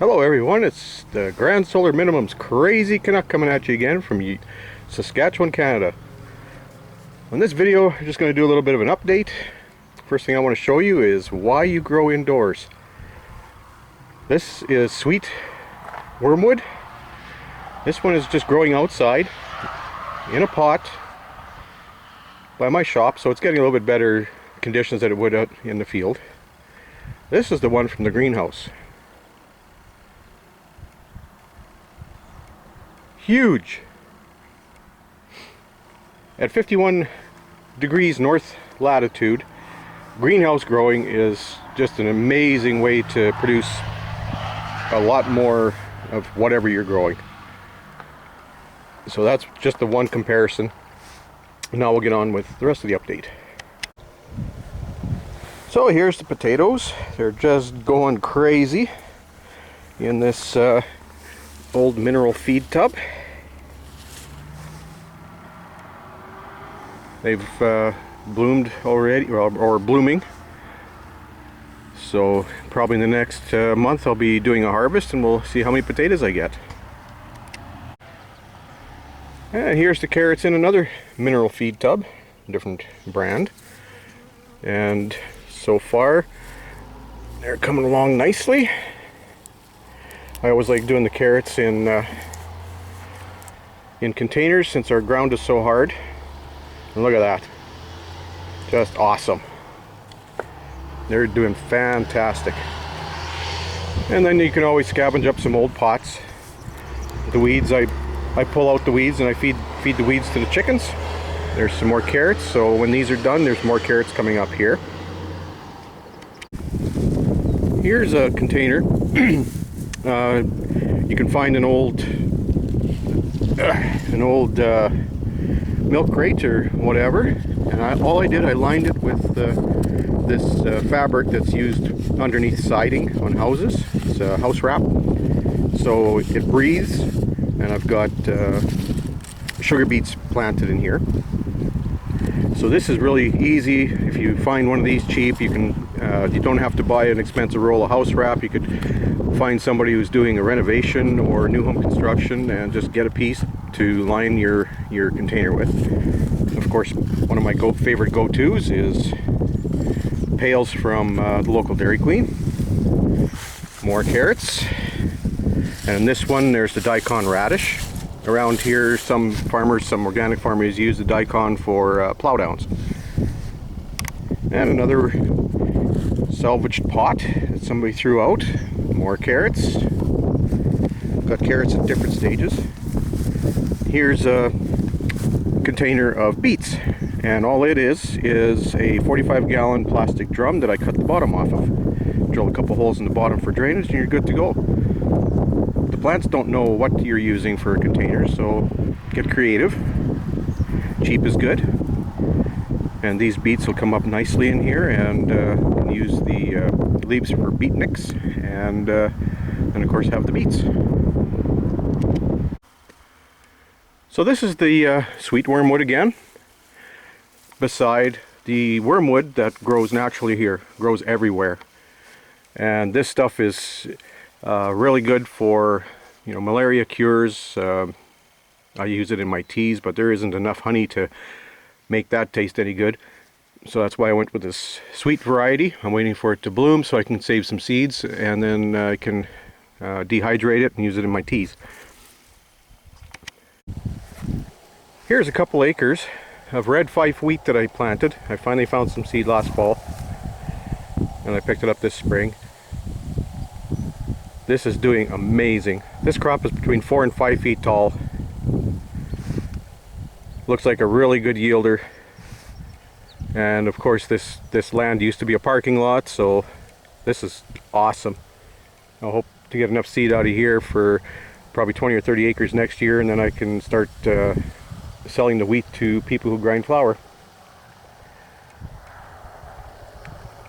Hello everyone, it's the Grand Solar Minimum's Crazy Canuck coming at you again from Saskatchewan, Canada. On this video, I'm just going to do a little bit of an update. First thing I want to show you is why you grow indoors. This is sweet wormwood. This one is just growing outside in a pot by my shop, so it's getting a little bit better conditions than it would out in the field. This is the one from the greenhouse. Huge. At 51 degrees north latitude, greenhouse growing is just an amazing way to produce a lot more of whatever you're growing. So that's just the one comparison. Now we'll get on with the rest of the update. So here's the potatoes. They're just going crazy in this old mineral feed tub. They've bloomed already, or blooming. So probably in the next month I'll be doing a harvest and we'll see how many potatoes I get. And here's the carrots in another mineral feed tub, different brand. And so far they're coming along nicely. I always like doing the carrots in containers since our ground is so hard. And look at that. Just awesome. They're doing fantastic. And then you can always scavenge up some old pots. The weeds, I pull out the weeds and I feed the weeds to the chickens. There's some more carrots, so when these are done, there's more carrots coming up here. Here's a container. You can find an old milk crate or whatever, and all I did, I lined it with this fabric that's used underneath siding on houses. It's a house wrap, so it breathes, and I've got sugar beets planted in here. So this is really easy. If you find one of these cheap, you can you don't have to buy an expensive roll of house wrap. You could find somebody who's doing a renovation or new home construction and just get a piece to line your container with. Of course, one of my favorite go-tos is pails from the local Dairy Queen. More carrots. And in this one, there's the daikon radish. Around here, some organic farmers use the daikon for plow downs. And another salvaged pot that somebody threw out. More carrots. Got carrots at different stages. Here's a container of beets, and all it is a 45-gallon plastic drum that I cut the bottom off of. Drill a couple holes in the bottom for drainage and you're good to go. The plants don't know what you're using for a container, so get creative. Cheap is good. And these beets will come up nicely in here, and use the leaves for beetniks, and of course have the beets. So this is the sweet wormwood again, beside the wormwood that grows naturally here, grows everywhere. And this stuff is really good for, malaria cures. I use it in my teas, but there isn't enough honey to make that taste any good. So that's why I went with this sweet variety. I'm waiting for it to bloom so I can save some seeds, and then I can dehydrate it and use it in my teas. Here's a couple acres of red fife wheat that I planted. I finally found some seed last fall, and I picked it up this spring. This is doing amazing. This crop is between 4 and 5 feet tall. Looks like a really good yielder. And of course this land used to be a parking lot, so this is awesome. I hope to get enough seed out of here for probably 20 or 30 acres next year, and then I can start selling the wheat to people who grind flour.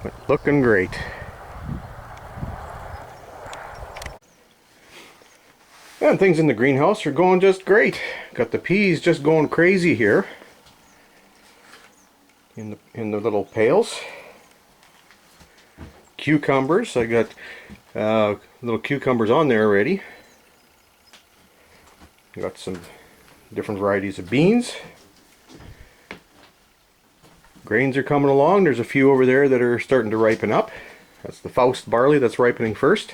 But looking great. And things in the greenhouse are going just great. Got the peas just going crazy here in the little pails. Cucumbers, I got Little cucumbers on there already. Got some different varieties of beans. Grains are coming along. There's a few over there that are starting to ripen up. That's the Faust barley that's ripening first.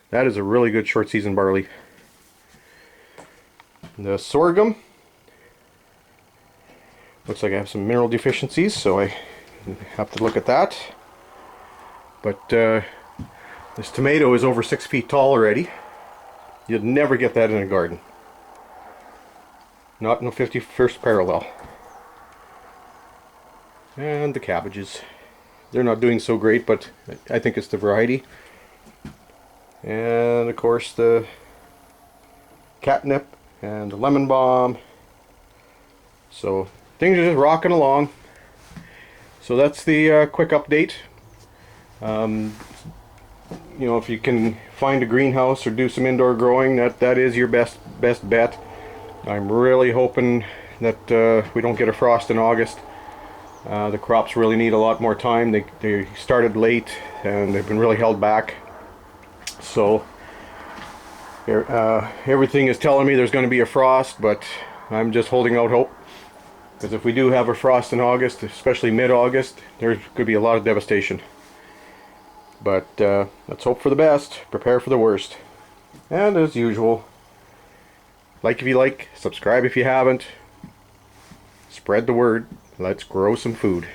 That is a really good short season barley. The sorghum. Looks like I have some mineral deficiencies, so I have to look at that. But this tomato is over 6 feet tall already. You'd never get that in a garden. Not in the 51st parallel. And the cabbages. They're not doing so great, but I think it's the variety. And of course the catnip and the lemon balm. So things are just rocking along. So that's the quick update. You know, if you can find a greenhouse or do some indoor growing, that is your best bet. I'm really hoping that we don't get a frost in August. The crops really need a lot more time. They started late and they've been really held back. So everything is telling me there's going to be a frost, but I'm just holding out hope. Because if we do have a frost in August, especially mid-August, there could be a lot of devastation. But let's hope for the best, prepare for the worst. And as usual, like if you like, subscribe if you haven't. Spread the word. Let's grow some food.